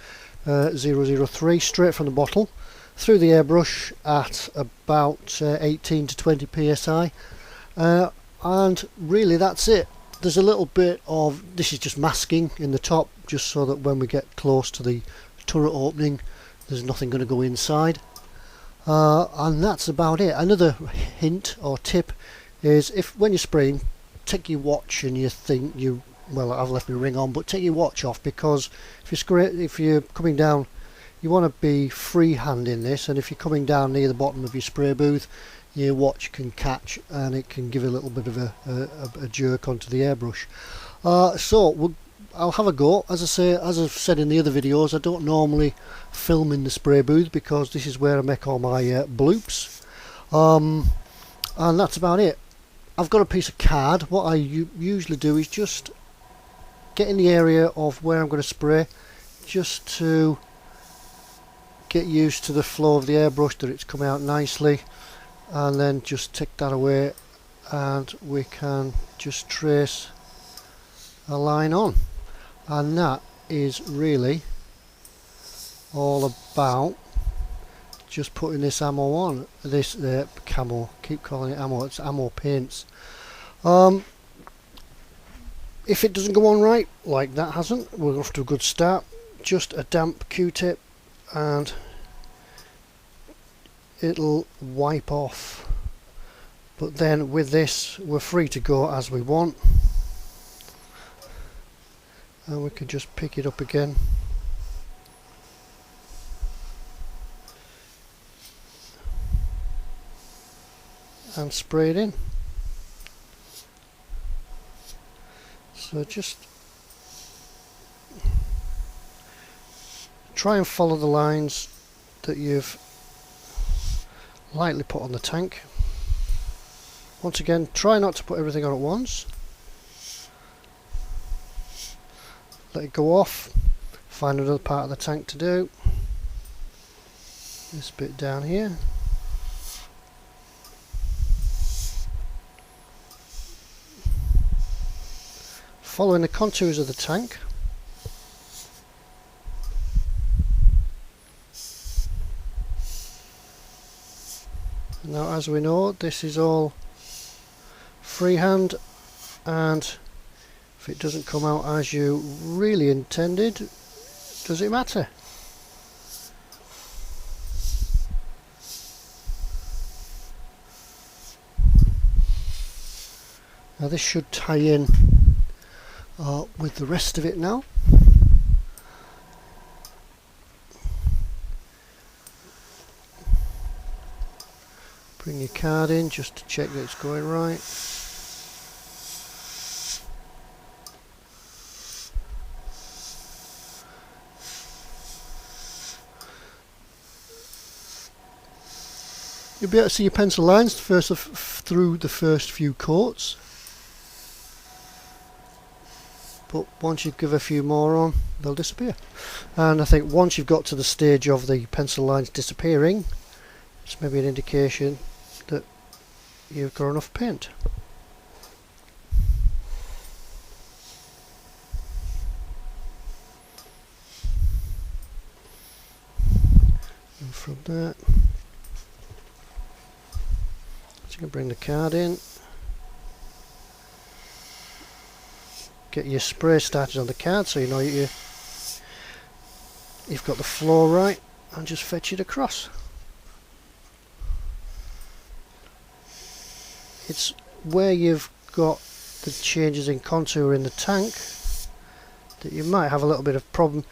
003 straight from the bottle through the airbrush at about 18 to 20 psi, and really that's it. There's a little bit of, this is just masking in the top, just so that when we get close to the turret opening there's nothing going to go inside, and that's about it. Another hint or tip is, if when you're spraying, take your watch and you think well, I've left my ring on, but take your watch off, because if you're coming down, you want to be freehand in this, and if you're coming down near the bottom of your spray booth, your watch can catch and it can give a little bit of a jerk onto the airbrush. So I'll have a go. As I've said in the other videos, I don't normally film in the spray booth because this is where I make all my bloops, and that's about it. I've got a piece of card. What I usually do is just get in the area of where I'm going to spray, just to get used to the flow of the airbrush, that it's coming out nicely, and then just tick that away and we can just trace a line on, and that is really all about just putting this ammo on, this camo, keep calling it ammo, it's ammo paints. If it doesn't go on right, like that hasn't, we're off to a good start. Just a damp Q-tip and it'll wipe off. But then with this, we're free to go as we want, and we can just pick it up again and spray it in. So just try and follow the lines that you've lightly put on the tank. Once again, try not to put everything on at once. Let it go off. Find another part of the tank to do. This bit down here. Following the contours of the tank. Now, as we know, this is all freehand, and if it doesn't come out as you really intended, does it matter? Now this should tie in with the rest of it now. Bring your card in just to check that it's going right. You'll be able to see your pencil lines through the first few coats, but once you give a few more on, they'll disappear. And I think once you've got to the stage of the pencil lines disappearing, it's maybe an indication that you've got enough paint. And from that, so you can bring the card in, get your spray started on the card so you know you've got the flow right, and just fetch it across. It's where you've got the changes in contour in the tank that you might have a little bit of problem.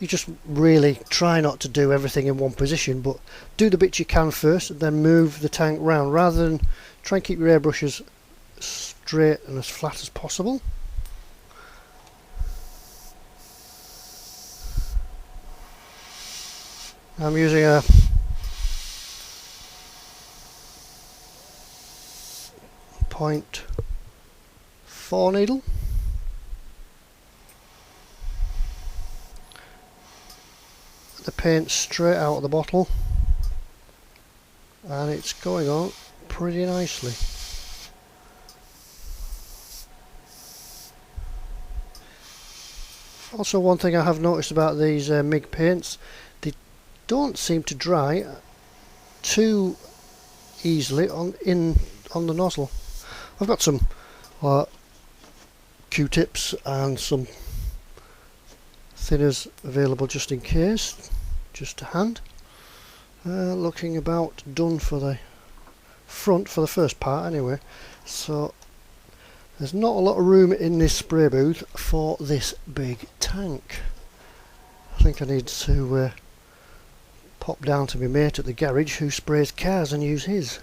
You just really try not to do everything in one position, but do the bits you can first and then move the tank round, rather than try and keep your airbrushes straight and as flat as possible. I'm using a .4 needle. The paint straight out of the bottle, and it's going on pretty nicely. Also, one thing I have noticed about these MIG paints, they don't seem to dry too easily on the nozzle. I've got some Q-tips and some thinners available just in case, just to hand. Looking about done for the front, for the first part anyway, so there's not a lot of room in this spray booth for this big tank. I think I need to pop down to my mate at the garage who sprays cars and use his.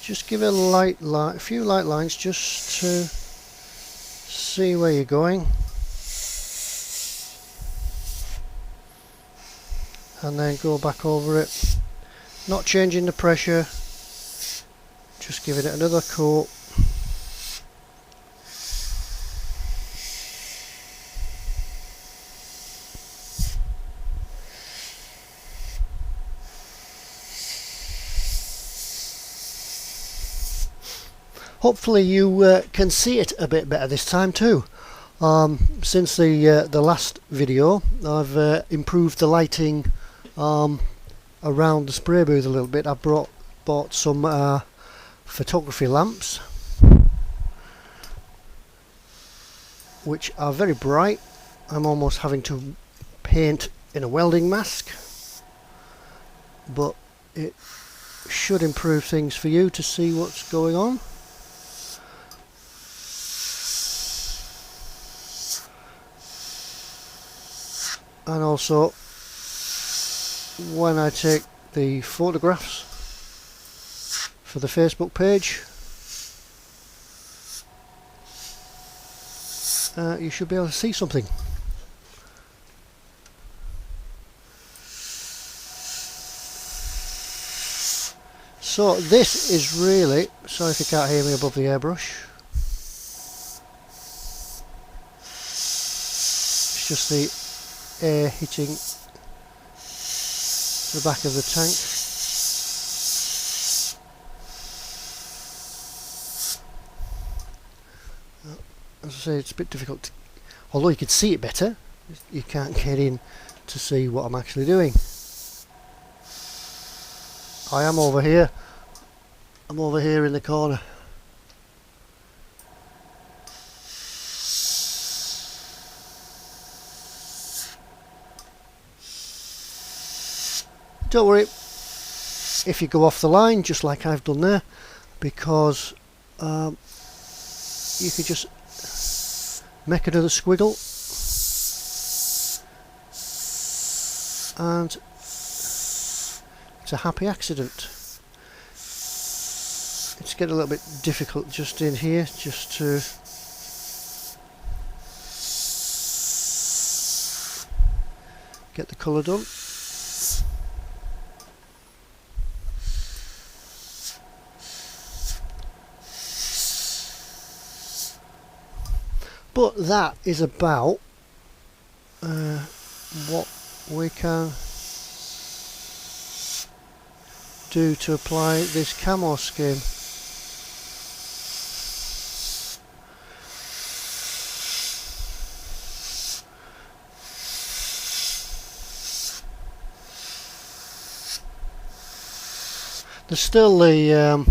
Just give it a few light lines just to see where you're going, and then go back over it, not changing the pressure, just giving it another coat. Hopefully you can see it a bit better this time too. Since the last video, I've improved the lighting around the spray booth a little bit. I bought some photography lamps, which are very bright. I'm almost having to paint in a welding mask, but it should improve things for you to see what's going on. And also, when I take the photographs for the Facebook page, you should be able to see something. So this is really, sorry if you can't hear me above the airbrush, it's just the air hitting the back of the tank. As I say, it's a bit difficult to, although you could see it better, you can't get in to see what I'm actually doing. I am over here. I'm over here in the corner. Don't worry if you go off the line, just like I've done there, because you could just make another squiggle and it's a happy accident. It's getting a little bit difficult just in here, just to get the colour done. But that is about what we can do to apply this camo scheme. There's still the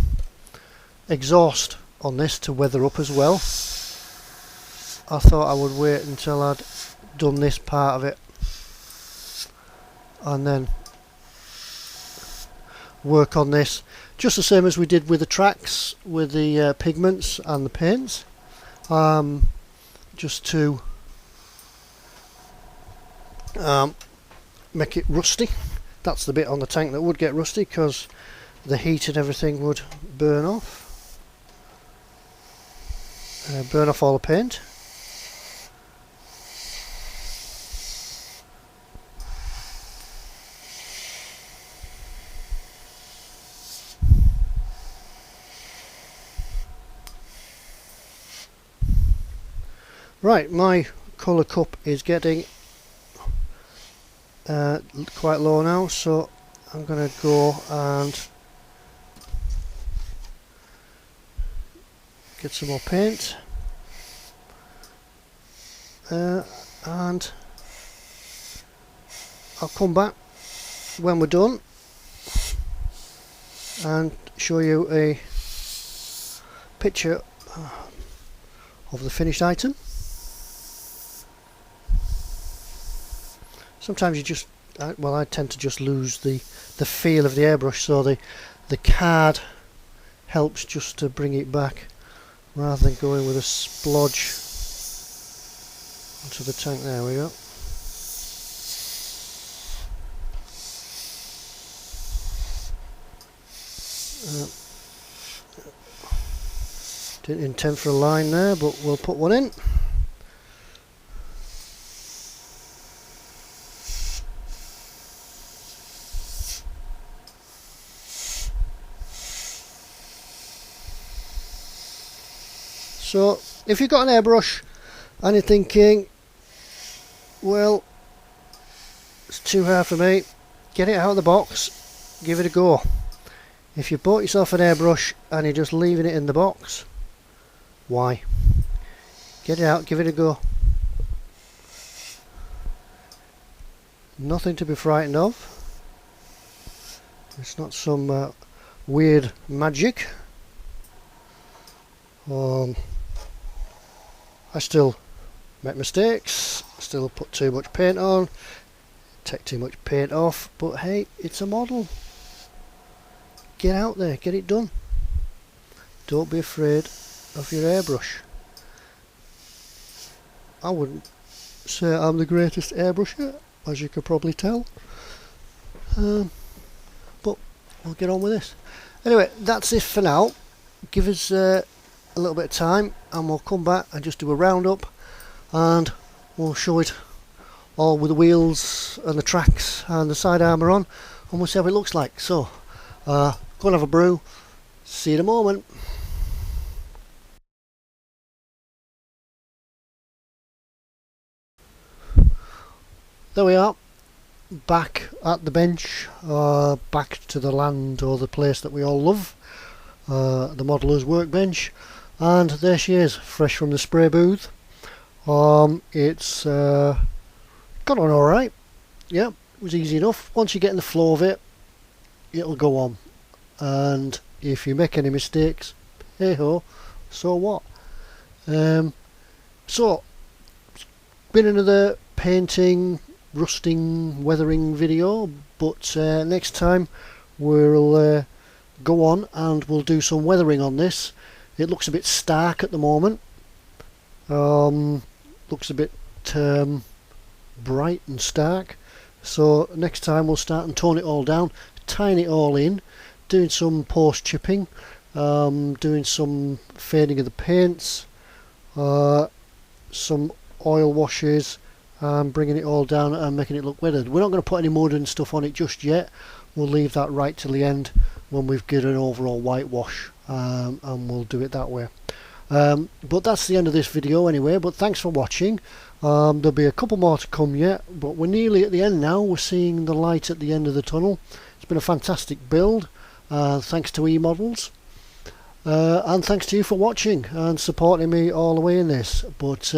exhaust on this to weather up as well. I thought I would wait until I'd done this part of it and then work on this, just the same as we did with the tracks, with the pigments and the paints, just to make it rusty. That's the bit on the tank that would get rusty because the heat and everything would burn off, burn off all the paint. Right, my colour cup is getting quite low now, so I'm going to go and get some more paint, and I'll come back when we're done and show you a picture of the finished item. Sometimes you just, well, I tend to just lose the feel of the airbrush, so the card helps just to bring it back rather than going with a splodge onto the tank. There we go. Didn't intend for a line there, but we'll put one in. So if you've got an airbrush and you're thinking, well, it's too hard for me, get it out of the box, give it a go. If you bought yourself an airbrush and you're just leaving it in the box, why? Get it out, give it a go. Nothing to be frightened of. It's not some weird magic. I still make mistakes, still put too much paint on, take too much paint off, but hey, it's a model. Get out there, get it done. Don't be afraid of your airbrush. I wouldn't say I'm the greatest airbrusher, as you could probably tell, we'll get on with this. Anyway, that's it for now. Give us a little bit of time and we'll come back and just do a roundup, and we'll show it all with the wheels and the tracks and the side armour on, and we'll see how it looks like. So go and have a brew. See you in a moment. There we are, back at the bench, back to the land or the place that we all love, the modeller's workbench, and there she is, fresh from the spray booth. It's got on alright. Yeah, it was easy enough. Once you get in the flow of it, it'll go on, and if you make any mistakes, hey ho, so what. So been another painting, rusting, weathering video, but next time we'll go on and we'll do some weathering on this. It looks a bit stark at the moment, looks a bit bright and stark, so next time we'll start and tone it all down, tying it all in, doing some post chipping, doing some fading of the paints, some oil washes, bringing it all down and making it look weathered. We're not going to put any mud and stuff on it just yet. We'll leave that right till the end when we've got an overall whitewash, and we'll do it that way. But that's the end of this video anyway, but thanks for watching. There'll be a couple more to come yet, but we're nearly at the end now. We're seeing the light at the end of the tunnel. It's been a fantastic build, thanks to eModels, and thanks to you for watching and supporting me all the way in this. But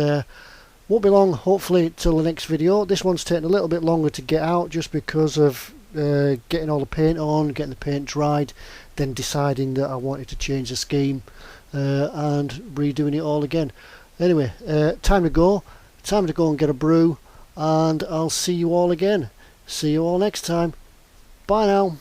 won't be long, hopefully, till the next video. This one's taken a little bit longer to get out just because of getting all the paint on, getting the paint dried, then deciding that I wanted to change the scheme, and redoing it all again. Anyway, time to go and get a brew, and I'll see you all again. See you all next time. Bye now.